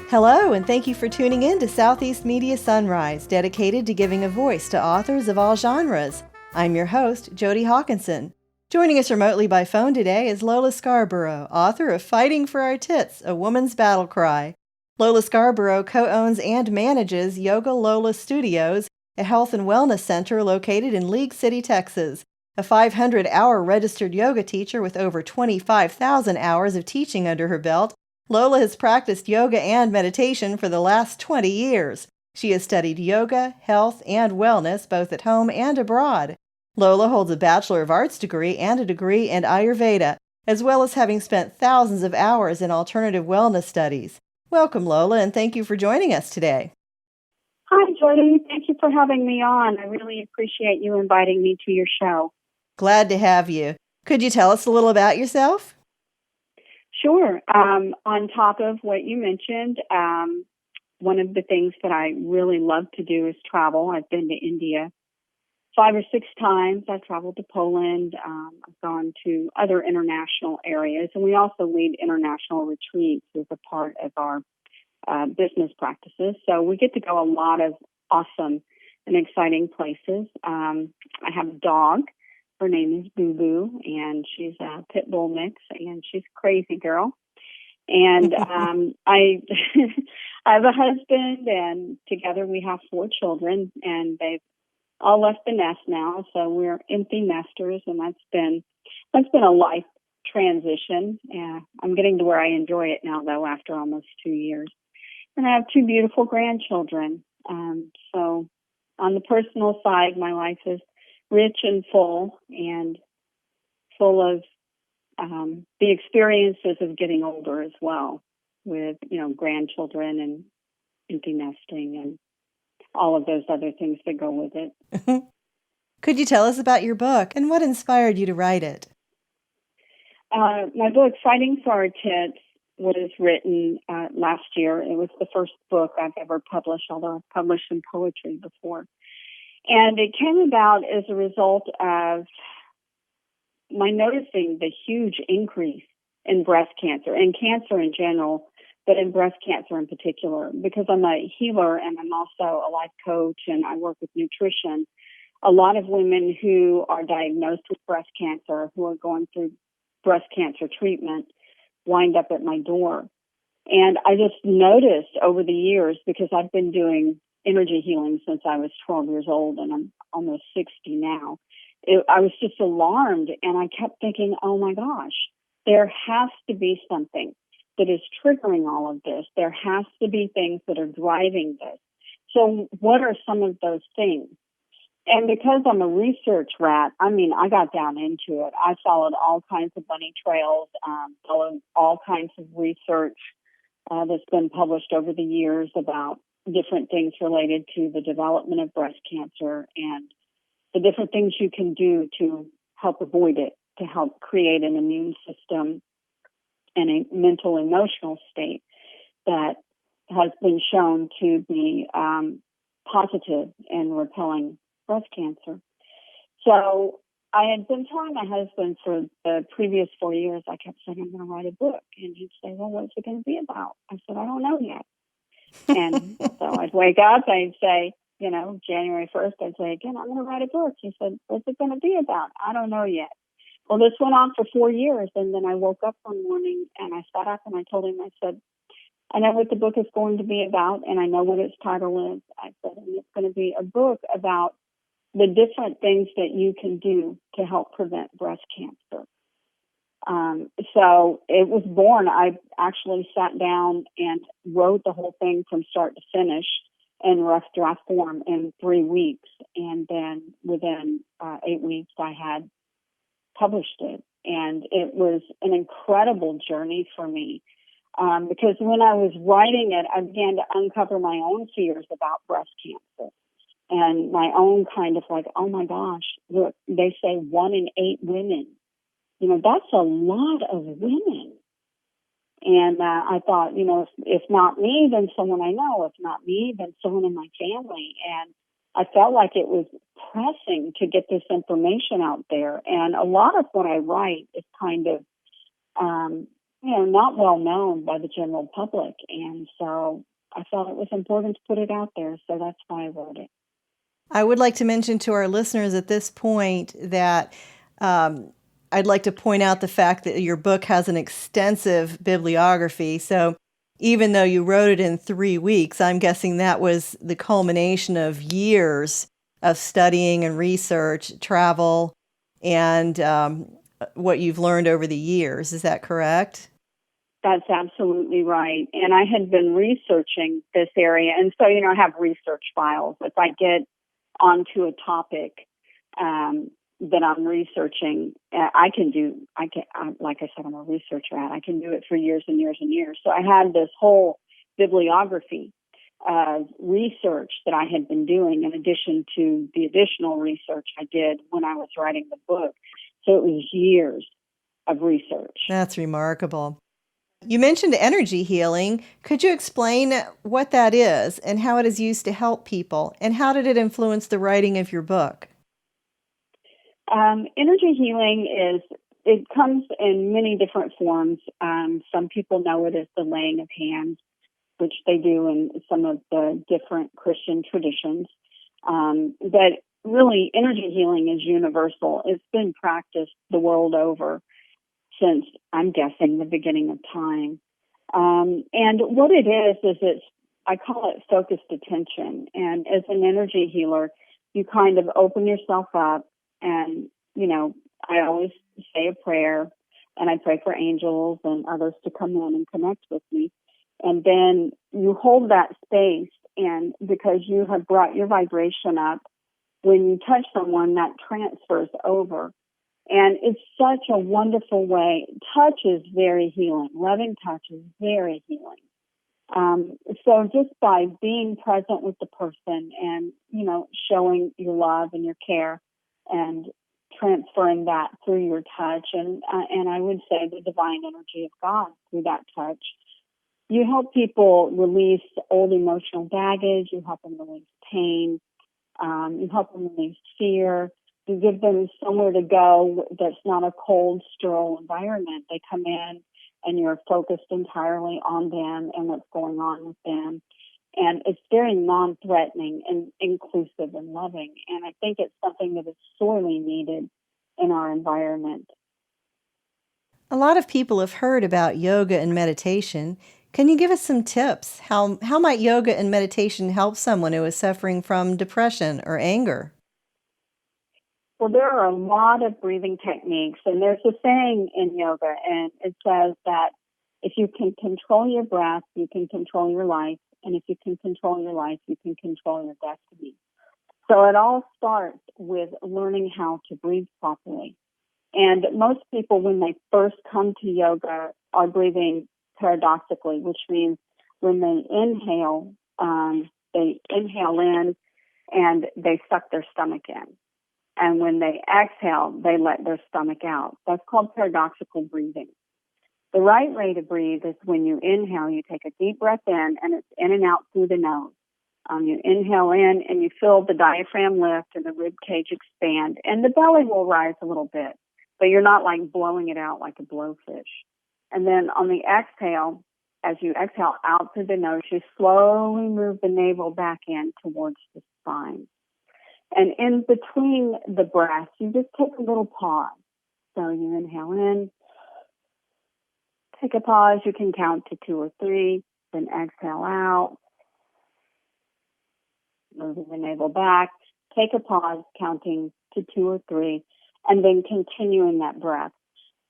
Hello, and thank you for tuning in to Southeast Media Sunrise, dedicated to giving a voice to authors of all genres. I'm your host, Jody Hawkinson. Joining us remotely by phone today is Lola Scarborough, author of Fighting For Our Tits, A Woman's Battle Cry. Lola Scarborough co-owns and manages Yoga Lola Studios, a health and wellness center located in League City, Texas. A 500-hour registered yoga teacher with over 25,000 hours of teaching under her belt, Lola has practiced yoga and meditation for the last 20 years. She has studied yoga, health, and wellness both at home and abroad. Lola holds a Bachelor of Arts degree and a degree in Ayurveda, as well as having spent thousands of hours in alternative wellness studies. Welcome, Lola, and thank you for joining us today. Hi, Jody. Thank you for having me on. I really appreciate you inviting me to your show. Glad to have you. Could you tell us a little about yourself? Sure. On top of what you mentioned, one of the things that I really love to do is travel. I've been to India 5 or 6 times. I've traveled to Poland. I've gone to other international areas, and we also lead international retreats as a part of our business practices. So we get to go a lot of awesome and exciting places. I have a dog. Her name is Boo Boo, and she's a pit bull mix, and she's a crazy girl. And I have a husband, and together we have 4 children, and they've all left the nest now, so we're empty nesters, and that's been a life transition. I'm getting to where I enjoy it now, though, after almost 2 years. And I have 2 beautiful grandchildren. So on the personal side, my life is rich and full of the experiences of getting older as well, with, grandchildren and empty nesting and all of those other things that go with it. Could you tell us about your book and what inspired you to write it? My book, Fighting For Our Tits, was written last year. It was the first book I've ever published, although I've published some poetry before. And it came about as a result of my noticing the huge increase in breast cancer and cancer in general, but in breast cancer in particular, because I'm a healer and I'm also a life coach and I work with nutrition. A lot of women who are diagnosed with breast cancer, who are going through breast cancer treatment, wind up at my door. And I just noticed over the years, because I've been doing energy healing since I was 12 years old, and I'm almost 60 now. I was just alarmed, and I kept thinking, oh my gosh, there has to be something that is triggering all of this. There has to be things that are driving this. So what are some of those things? And because I'm a research rat, I got down into it. I followed all kinds of bunny trails, followed all kinds of research that's been published over the years about different things related to the development of breast cancer and the different things you can do to help avoid it, to help create an immune system and a mental emotional state that has been shown to be positive in repelling breast cancer. So I had been telling my husband for the previous 4 years, I kept saying, I'm going to write a book. And he'd say, well, what's it going to be about? I said, I don't know yet. And so I'd wake up, I'd say, January 1st, I'd say, again, I'm going to write a book. He said, what's it going to be about? I don't know yet. Well, this went on for 4 years. And then I woke up one morning and I sat up and I told him, I said, I know what the book is going to be about, and I know what its title is. I said, and it's going to be a book about the different things that you can do to help prevent breast cancer. So it was born. I actually sat down and wrote the whole thing from start to finish in rough draft form in 3 weeks. And then within 8 weeks, I had published it. And it was an incredible journey for me. Because when I was writing it, I began to uncover my own fears about breast cancer and my own kind of like, oh my gosh, look, they say 1 in 8 women. That's a lot of women. And I thought, if not me, then someone I know. If not me, then someone in my family. And I felt like it was pressing to get this information out there. And a lot of what I write is kind of, not well known by the general public. And so I felt it was important to put it out there. So that's why I wrote it. I would like to mention to our listeners at this point that I'd like to point out the fact that your book has an extensive bibliography. So even though you wrote it in 3 weeks, I'm guessing that was the culmination of years of studying and research, travel, and what you've learned over the years. Is that correct? That's absolutely right. And I had been researching this area. And so, I have research files. If I get onto a topic that I'm researching, like I said, I'm a researcher I can do it for years and years and years. So I had this whole bibliography of research that I had been doing in addition to the additional research I did when I was writing the book. So it was years of research. That's remarkable. You mentioned energy healing. Could you explain what that is and how it is used to help people? And how did it influence the writing of your book? Energy healing it comes in many different forms. Some people know it as the laying of hands, which they do in some of the different Christian traditions. But really, energy healing is universal. It's been practiced the world over since, I'm guessing, the beginning of time. And what it is I call it focused attention. And as an energy healer, you kind of open yourself up and, I always say a prayer and I pray for angels and others to come in and connect with me. And then you hold that space, and because you have brought your vibration up, when you touch someone, that transfers over. And it's such a wonderful way. Touch is very healing. Loving touch is very healing. So just by being present with the person and, showing your love and your care and transferring that through your touch and I would say the divine energy of God through that touch, you help people release old emotional baggage. You help them release pain. You help them release fear. You give them somewhere to go that's not a cold, sterile environment. They come in and you're focused entirely on them and what's going on with them. And it's very non-threatening and inclusive and loving. And I think it's something that is sorely needed in our environment. A lot of people have heard about yoga and meditation. Can you give us some tips? How might yoga and meditation help someone who is suffering from depression or anger? Well, there are a lot of breathing techniques, and there's a saying in yoga, and it says that if you can control your breath, you can control your life, and if you can control your life, you can control your destiny. So it all starts with learning how to breathe properly. And most people, when they first come to yoga, are breathing paradoxically, which means when they inhale in and they suck their stomach in. And when they exhale, they let their stomach out. That's called paradoxical breathing. The right way to breathe is when you inhale, you take a deep breath in, and it's in and out through the nose. You inhale in, and you feel the diaphragm lift and the rib cage expand, and the belly will rise a little bit, but you're not like blowing it out like a blowfish. And then on the exhale, as you exhale out through the nose, you slowly move the navel back in towards the spine. And in between the breaths, you just take a little pause. So you inhale in, take a pause. You can count to 2 or 3, then exhale out, moving the navel back. Take a pause, counting to 2 or 3, and then continuing that breath.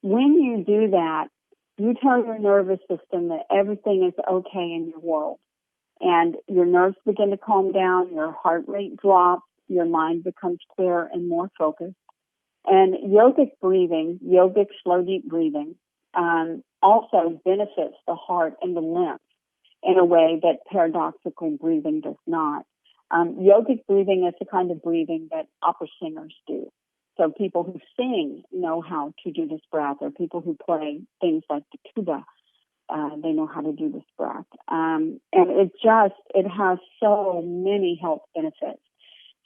When you do that, you tell your nervous system that everything is okay in your world. And your nerves begin to calm down, your heart rate drops, your mind becomes clearer and more focused. And yogic breathing, yogic slow deep breathing, also benefits the heart and the lymph in a way that paradoxical breathing does not. Yogic breathing is the kind of breathing that opera singers do. So people who sing know how to do this breath, or people who play things like the tuba, they know how to do this breath. And it has so many health benefits.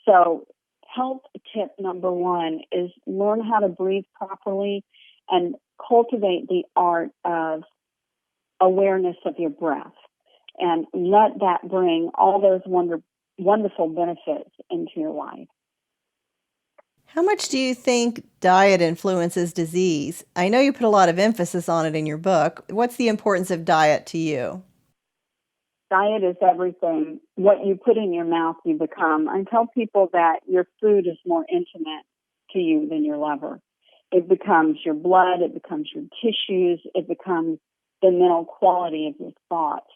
So health tip number 1 is learn how to breathe properly and cultivate the art of awareness of your breath and let that bring all those wonderful benefits into your life. How much do you think diet influences disease? I know you put a lot of emphasis on it in your book. What's the importance of diet to you? Diet is everything. What you put in your mouth, you become. I tell people that your food is more intimate to you than your liver. It becomes your blood, it becomes your tissues, it becomes the mental quality of your thoughts.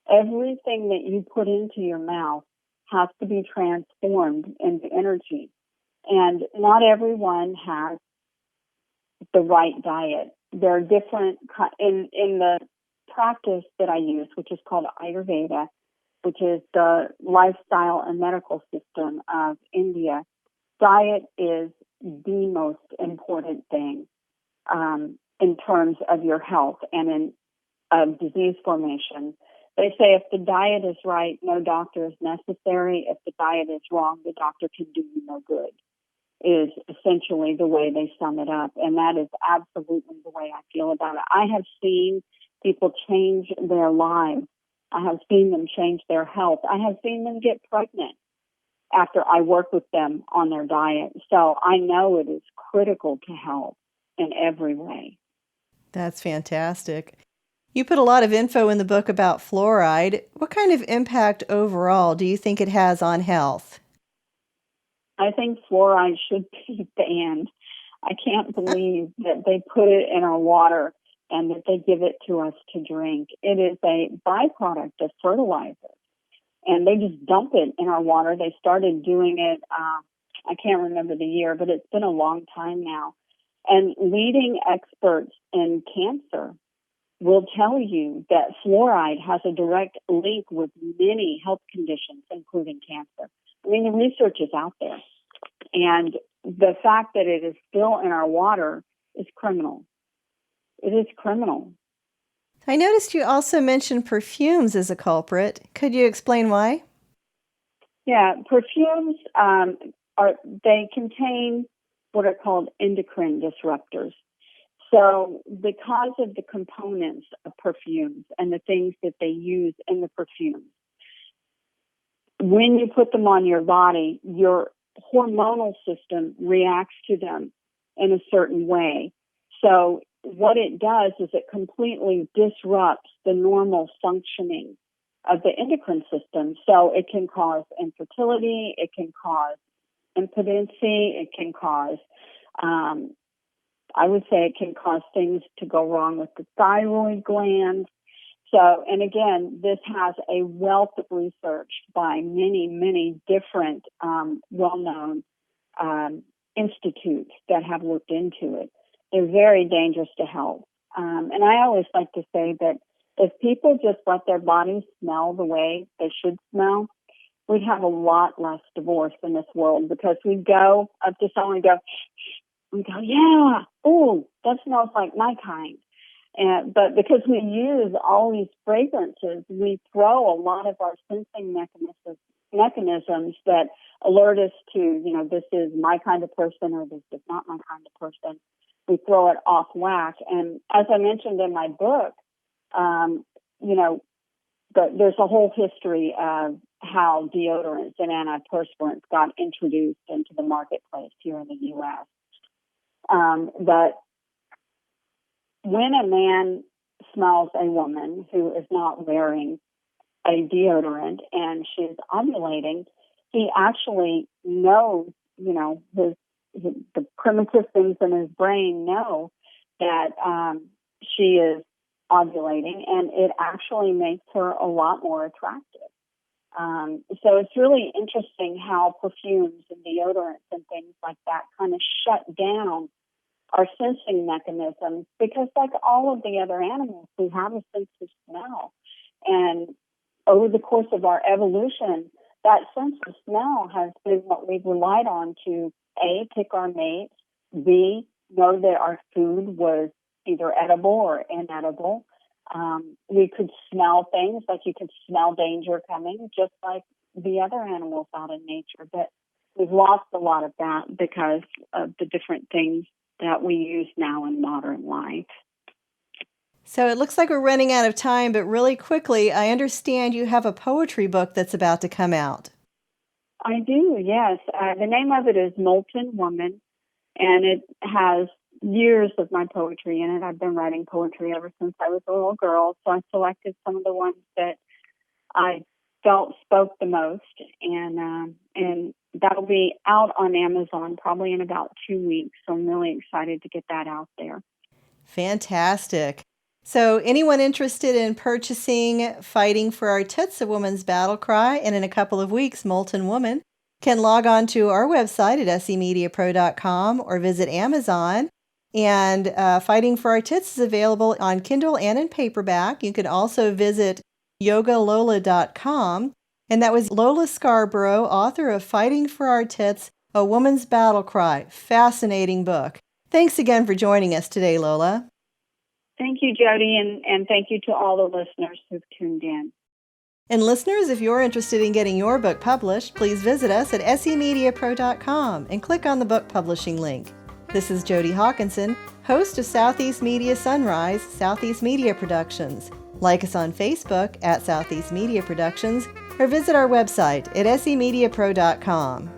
Everything that you put into your mouth has to be transformed into energy. And not everyone has the right diet. There are different, in the practice that I use, which is called Ayurveda, which is the lifestyle and medical system of India. Diet is the most important thing in terms of your health and in disease formation. They say if the diet is right, no doctor is necessary. If the diet is wrong, the doctor can do you no good, is essentially the way they sum it up. And that is absolutely the way I feel about it. I have seen people change their lives. I have seen them change their health. I have seen them get pregnant after I work with them on their diet. So I know it is critical to health in every way. That's fantastic. You put a lot of info in the book about fluoride. What kind of impact overall do you think it has on health? I think fluoride should be banned. I can't believe that they put it in our water and that they give it to us to drink. It is a byproduct of fertilizer, and they just dump it in our water. They started doing it, I can't remember the year, but it's been a long time now. And leading experts in cancer will tell you that fluoride has a direct link with many health conditions, including cancer. I mean, the research is out there. And the fact that it is still in our water is criminal. It is criminal. I noticed you also mentioned perfumes as a culprit. Could you explain why? Yeah, perfumes they contain what are called endocrine disruptors. So because of the components of perfumes and the things that they use in the perfumes, when you put them on your body, your hormonal system reacts to them in a certain way. So what it does is it completely disrupts the normal functioning of the endocrine system. So it can cause infertility, it can cause impotency, it can cause, I would say it can cause things to go wrong with the thyroid gland. So, and again, this has a wealth of research by many, many different well-known institutes that have looked into it. They're very dangerous to health. And I always like to say that if people just let their bodies smell the way they should smell, we'd have a lot less divorce in this world, because we go up to someone and go, yeah, oh, that smells like my kind. But because we use all these fragrances, we throw a lot of our sensing mechanisms that alert us to, this is my kind of person or this is not my kind of person. We throw it off whack. And as I mentioned in my book, there's a whole history of how deodorants and antiperspirants got introduced into the marketplace here in the U.S. But when a man smells a woman who is not wearing a deodorant and she's ovulating, he actually knows, the primitive things in his brain know that she is ovulating, and it actually makes her a lot more attractive. So it's really interesting how perfumes and deodorants and things like that kind of shut down our sensing mechanisms, because like all of the other animals, we have a sense of smell. And over the course of our evolution, that sense of smell has been what we've relied on to, A, pick our mates, B, know that our food was either edible or inedible. We could smell things, like you could smell danger coming, just like the other animals out in nature. But we've lost a lot of that because of the different things that we use now in modern life. So it looks like we're running out of time, but really quickly, I understand you have a poetry book that's about to come out. I do, yes. The name of it is Molten Woman, and it has years of my poetry in it. I've been writing poetry ever since I was a little girl, so I selected some of the ones that I felt spoke the most, and that'll be out on Amazon probably in about 2 weeks. So I'm really excited to get that out there. Fantastic. So anyone interested in purchasing Fighting for Our Tits, a Woman's Battle Cry, and in a couple of weeks, Molten Woman, can log on to our website at semediapro.com or visit Amazon. And Fighting for Our Tits is available on Kindle and in paperback. You can also visit yogalola.com. And that was Lola Scarborough, author of Fighting for Our Tits, A Woman's Battle Cry. Fascinating book. Thanks again for joining us today, Lola. Thank you, Jody, and thank you to all the listeners who've tuned in. And listeners, if you're interested in getting your book published, please visit us at semediapro.com and click on the book publishing link. This is Jody Hawkinson, host of Southeast Media Sunrise, Southeast Media Productions. Like us on Facebook at Southeast Media Productions or visit our website at semediapro.com.